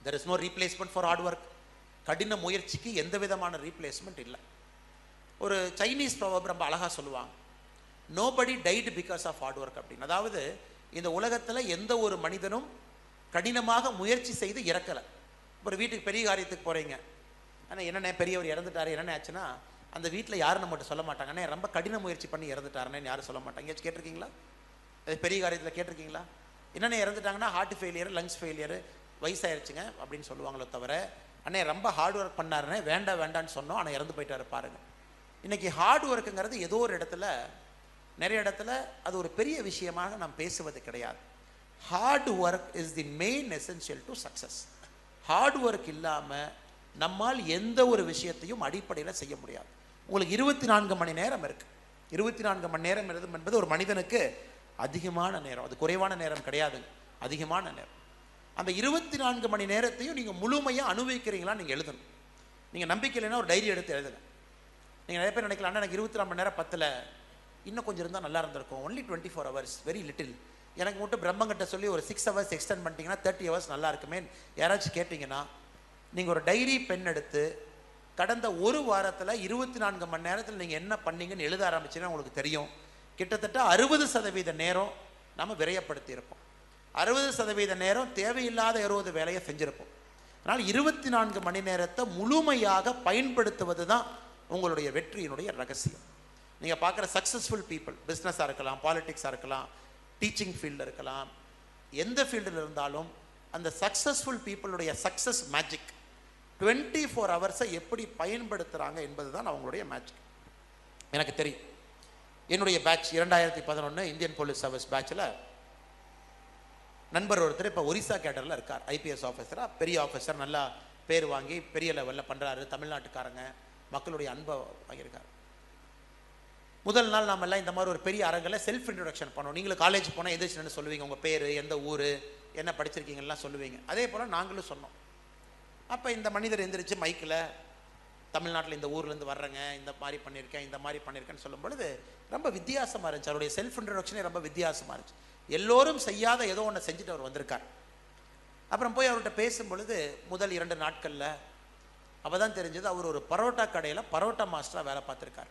There is no replacement for hard work. கடின முயற்சிக்கு எந்த விதமான ரீப்ளேஸ்மெண்ட் இல்லை. ஒரு சைனீஸ் ப்ராவர்ப் ரொம்ப அழகாக சொல்லுவாங்க, nobody died because of hard work அப்படின்னு. அதாவது இந்த உலகத்தில் எந்த ஒரு மனிதனும் கடினமாக முயற்சி செய்து இறக்கலை. ஒரு வீட்டுக்கு பெரிய காரியத்துக்கு போகிறீங்க, ஆனால் என்னென்ன பெரியவர் இறந்துட்டாரு என்னென்ன ஆச்சுன்னா அந்த வீட்டில் யாரும் நம்மகிட்ட சொல்ல மாட்டாங்க, அண்ணே ரொம்ப கடின முயற்சி பண்ணி இறந்துட்டாருன்னு யாரும் சொல்ல மாட்டாங்க. எங்கேயாச்சும் கேட்டிருக்கீங்களா? அது பெரிய காரியத்தில் கேட்டிருக்கீங்களா? என்னென்ன இறந்துட்டாங்கன்னா ஹார்ட் ஃபெயிலியர், லங்ஸ் ஃபெயிலியர், வயசாயிருச்சுங்க அப்படின்னு சொல்லுவாங்களோ தவிர, அண்ணே ரொம்ப ஹார்ட் ஒர்க் பண்ணாருன்னே வேண்டான்னு சொன்னோம் ஆனால் இறந்து போயிட்டாரு பாருங்கள். இன்றைக்கி ஹார்ட் ஒர்க்குங்கிறது ஏதோ ஒரு இடத்துல, நிறைய இடத்துல அது ஒரு பெரிய விஷயமாக நாம் பேசுவது கிடையாது. Hard work is the main essential to success. Hard work இல்லாமல் நம்மால் எந்த ஒரு விஷயத்தையும் அடிப்படையில் செய்ய முடியாது. உங்களுக்கு 24 மணி நேரம் இருக்குது. 24 மணி நேரம் என்பது ஒரு மனிதனுக்கு அதிகமான நேரம், அது குறைவான நேரம் கிடையாது, அதிகமான நேரம். அந்த 24 மணி நேரத்தையும் நீங்கள் முழுமையாக அனுபவிக்கிறீங்களா நீங்கள் எழுதணும். நீங்கள் நம்பிக்கை இல்லைன்னா ஒரு டைரி எடுத்து எழுதுங்க. நீங்கள் நிறைய பேர் நினைக்கலாம், அண்ணா எனக்கு 24 மணி நேரம் பத்தில், இன்னும் கொஞ்சம் இருந்தால் நல்லா இருந்திருக்கும், ஒன்லி 24 hours, வெரி லிட்டில், எனக்கு மட்டும் பிரம்மங்கிட்ட சொல்லி ஒரு 6 hours எக்ஸ்டெண்ட் பண்ணிட்டீங்கன்னா 30 hours நல்லா இருக்குமே யாராச்சும் கேட்டிங்கன்னா, நீங்கள் ஒரு டைரி பென் எடுத்து கடந்த ஒரு வாரத்தில் 24 மணி நேரத்தில் நீங்கள் என்ன பண்ணீங்கன்னு எழுத ஆரம்பிச்சுன்னா உங்களுக்கு தெரியும், கிட்டத்தட்ட 60% நேரம் நம்ம விரயப்படுத்தி இருப்போம். 60% நேரம் தேவையில்லாத 60 வேலையை செஞ்சுருப்போம். அதனால் 24 மணி நேரத்தை முழுமையாக பயன்படுத்துவது தான் உங்களுடைய வெற்றியினுடைய ரகசியம். நீங்கள் பார்க்குற சக்ஸஸ்ஃபுல் பீப்புள், பிஸ்னஸாக இருக்கலாம், பாலிட்டிக்ஸாக இருக்கலாம், டீச்சிங் ஃபீல்டில் இருக்கலாம், எந்த ஃபீல்டில் இருந்தாலும் அந்த சக்ஸஸ்ஃபுல் பீப்புளுடைய சக்ஸஸ் மேஜிக் 24 hours எப்படி பயன்படுத்துகிறாங்க என்பது தான் அவங்களுடைய மேஜிக். எனக்கு தெரியும், என்னுடைய பேட்ச் 2011 இந்தியன் போலீஸ் சர்வீஸ் பேட்சில் நண்பர் ஒருத்தர் இப்போ ஒரிசா கேடரில் இருக்கார், ஐபிஎஸ் ஆஃபீஸராக, பெரிய ஆஃபீஸர், நல்லா பேர் வாங்கி பெரிய லெவலில் பண்ணுறாரு, தமிழ்நாட்டுக்காரங்க மக்களுடைய அன்பை வாங்கியிருக்கார். முதல் நாள் நாம் எல்லாம் இந்த மாதிரி ஒரு பெரிய அரங்கில் செல்ஃப் இன்ட்ரொடக்ஷன் பண்ணோம். நீங்களும் காலேஜ் போனால் எதிர்த்து சொல்லுவீங்க, உங்கள் பேர், எந்த ஊர், என்ன படிச்சிருக்கீங்கலாம் சொல்லுவீங்க. அதே போல் நாங்களும் சொன்னோம். அப்போ இந்த மனிதர் எந்திரிச்சு மைக்கில் தமிழ்நாட்டில் இந்த ஊர்லேருந்து வர்றேங்க, இந்த மாதிரி பண்ணியிருக்கேன், இந்த மாதிரி பண்ணியிருக்கேன்னு சொல்லும் பொழுது ரொம்ப வித்தியாசமாக இருந்துச்சு. அவருடைய செல்ஃப் இன்ட்ரொடக்ஷனே ரொம்ப வித்தியாசமாக இருந்துச்சு. எல்லோரும் செய்யாத ஏதோ ஒன்று செஞ்சுட்டு அவர் வந்திருக்கார். அப்புறம் போய் அவர்கிட்ட பேசும் பொழுது முதல் 2 நாட்களில் அப்போ தான் தெரிஞ்சது, அவர் ஒரு பரோட்டா கடையில் பரோட்டா மாஸ்டராக வேலை பார்த்துருக்கார்,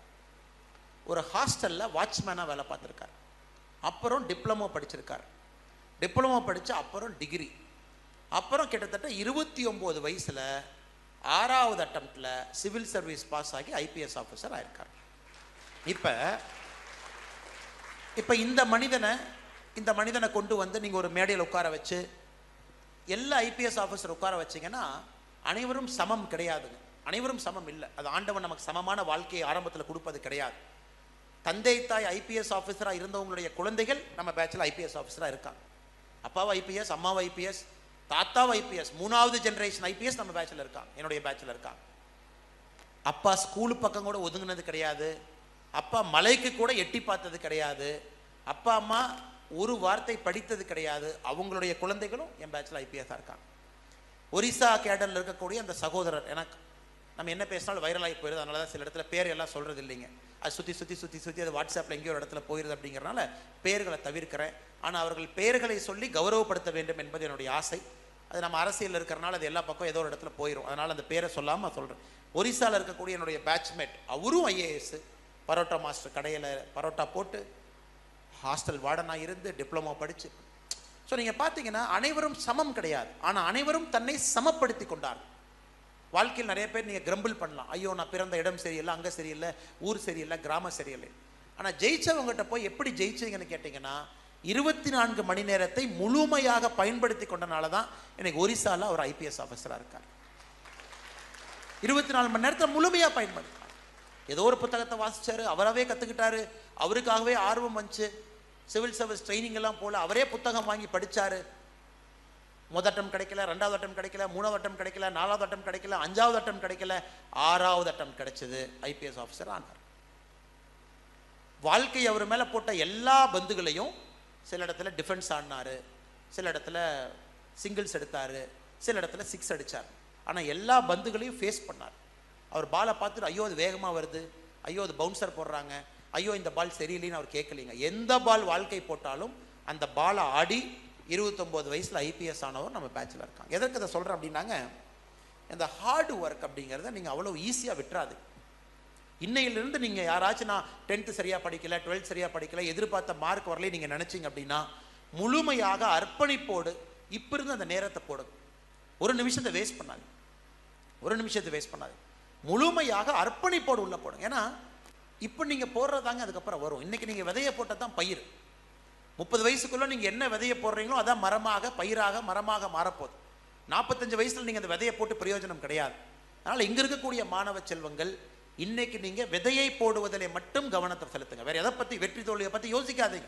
ஒரு ஹாஸ்டலில் வாட்ச்மேனாக வேலை பார்த்துருக்கார், அப்புறம் டிப்ளமோ படிச்சிருக்கார், டிப்ளமோ படித்து அப்புறம் டிகிரி, அப்புறம் கிட்டத்தட்ட 29 வயசில் 6வது அட்டம்ப்டில் சிவில் சர்வீஸ் பாஸ் ஆகி ஐபிஎஸ் ஆஃபீஸர் ஆயிருக்கார். இப்போ இந்த மனிதனை கொண்டு வந்து நீங்கள் ஒரு மேடையில் உட்கார வச்சு எல்லா ஐபிஎஸ் ஆஃபீஸர் உட்கார வச்சிங்கன்னா அனைவரும் சமம் கிடையாதுங்க, அனைவரும் சமம் இல்லை. அது ஆண்டவன் நமக்கு சமமான வாழ்க்கையை ஆரம்பத்தில் கொடுப்பது கிடையாது. தந்தை தாய் ஐபிஎஸ் ஆஃபீஸராக இருந்தவங்களுடைய குழந்தைகள் நம்ம பேட்சில் ஐபிஎஸ் ஆஃபீஸராக இருக்காங்க. அப்பாவும் ஐபிஎஸ், அம்மாவும் ஐபிஎஸ், தாத்தாவும் ஐபிஎஸ், 3வது ஜென்ரேஷன் ஐபிஎஸ் நம்ம பேட்சில் இருக்காங்க, என்னுடைய பேட்சில் இருக்காங்க. அப்பா ஸ்கூலு பக்கம் கூட ஒதுங்கினது கிடையாது, அப்பா மலைக்கு கூட எட்டி பார்த்தது கிடையாது, அப்பா அம்மா ஒரு வார்த்தை படித்தது கிடையாது, அவங்களுடைய குழந்தைகளும் என் பேட்சில் ஐபிஎஸ்ஸாக இருக்காங்க. ஒரிசா கேடரில் இருக்கக்கூடிய அந்த சகோதரர், எனக்கு நம்ம என்ன பேசினாலும் வைரலாகி போயிடுது, அதனால தான் சில இடத்துல பேர் எல்லாம் சொல்கிறது இல்லைங்க, அது சுற்றி அது வாட்ஸ்அப்பில் எங்கேயோ ஒரு இடத்துல போயிடுது அப்படிங்கிறனால பேர்களை தவிர்க்கிறேன். ஆனால் அவர்கள் பெயர்களை சொல்லி கௌரவப்படுத்த வேண்டும் என்பது என்னுடைய ஆசை. அது நம்ம அரசியல் இருக்கிறனால அது எல்லா பக்கம் ஏதோ ஒரு இடத்துல போயிடும், அதனால் அந்த பேரை சொல்லாமல் சொல்கிறேன். ஒரிசாவில் இருக்கக்கூடிய என்னுடைய பேட்ச்மேட், அவரும் ஐஏஎஸ், பரோட்டா மாஸ்டர் கடையில் பரோட்டா போட்டு ஹாஸ்டல் வார்டனாக இருந்து டிப்ளமோ படித்து. ஸோ நீங்கள் பார்த்தீங்கன்னா அனைவரும் சமம் கிடையாது, ஆனால் அனைவரும் தன்னை சமப்படுத்தி கொண்டார். வாழ்க்கையில் நிறைய பேர் நீங்கள் கிரம்பிள் பண்ணலாம், ஐயோ நான் பிறந்த இடம் சரியில்லை, அங்கே சரியில்லை, ஊர் சரியில்லை, கிராமம் சரியில்லை. ஆனால் ஜெயிச்சவங்ககிட்ட போய் எப்படி ஜெயிச்சிங்கன்னு கேட்டிங்கன்னா 24 மணி நேரத்தை முழுமையாக பயன்படுத்தி கொண்டனால தான் எனக்கு ஒரிசாவில் ஒரு ஐபிஎஸ் ஆஃபீஸராக இருக்கார். 24 மணி நேரத்தை முழுமையாக பயன்படுத்தினார். ஏதோ ஒரு புத்தகத்தை வாசிச்சாரு, அவராகவே கற்றுக்கிட்டாரு, அவருக்காகவே ஆர்வம் வந்துச்சு, சிவில் சர்வீஸ் ட்ரைனிங் எல்லாம் போல அவரே புத்தகம் வாங்கி படித்தார். முதல் அட்டம் கிடைக்கல, 2வது அட்டம் கிடைக்கல, 3வது அட்டம் கிடைக்கல, 4வது அட்டம் கிடைக்கல, 5வது அட்டம் கிடைக்கல, 6வது அட்டம் கிடைச்சது, ஐபிஎஸ் ஆஃபீஸர் ஆனார். வாழ்க்கை அவர் மேலே போட்ட எல்லா பந்துகளையும், சில இடத்துல டிஃபென்ஸ் ஆடினார், சில இடத்துல சிங்கிள்ஸ் எடுத்தார், சில இடத்துல 6 அடித்தார். ஆனால் எல்லா பந்துகளையும் ஃபேஸ் பண்ணார். அவர் பாலை பார்த்துட்டு ஐயோ அது வேகமாக வருது, ஐயோ அது பவுன்சர் போடுறாங்க, ஐயோ இந்த பால் சரியில்லைன்னு அவர் கேட்கலைங்க. எந்த பால் வாழ்க்கை போட்டாலும் அந்த பாலை ஆடி 29 வயசில் ஐபிஎஸ் ஆனவர் நம்ம பேட்சில் இருக்காங்க. எதற்கு இதை சொல்கிறேன் அப்படின்னாங்க, இந்த ஹார்ட் ஒர்க் அப்படிங்கிறத நீங்கள் அவ்வளோ ஈஸியாக விட்டுறாது. இன்னையிலிருந்து நீங்கள் யாராச்சும் நான் 10th சரியாக படிக்கலை, 12th சரியாக படிக்கலை, எதிர்பார்த்த மார்க் வரலையே நீங்கள் நினச்சிங்க அப்படின்னா, முழுமையாக அர்ப்பணிப்போடு இப்போ இருந்து அந்த நேரத்தை போடுங்க. ஒரு நிமிஷத்தை வேஸ்ட் பண்ணாது, முழுமையாக அர்ப்பணிப்போடு உள்ள போடுங்க. ஏன்னா இப்போ நீங்கள் போடுறதாங்க அதுக்கப்புறம் வரும். இன்றைக்கி நீங்கள் விதையை போட்டால் தான் பயிர். 30 வயசுக்குள்ளே நீங்கள் என்ன விதையை போடுறீங்களோ அதான் மரமாக, பயிராக, மரமாக மாறப்போகுது. 45 வயசில் நீங்கள் அந்த விதையை போட்டு பிரயோஜனம் கிடையாது. அதனால் இங்கே இருக்கக்கூடிய மாணவ செல்வங்கள், இன்னைக்கு நீங்கள் விதையை போடுவதிலே மட்டும் கவனத்தை செலுத்துங்க. வேறு எதை பற்றி, வெற்றி தோல்வியை பற்றி யோசிக்காதீங்க.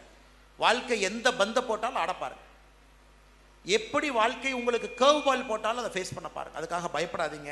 வாழ்க்கை எந்த பந்தை போட்டாலும் ஆடப்பாருங்க. எப்படி வாழ்க்கை உங்களுக்கு கர்வ் பால் போட்டாலும் அதை ஃபேஸ் பண்ண பாருங்க. அதுக்காக பயப்படாதீங்க.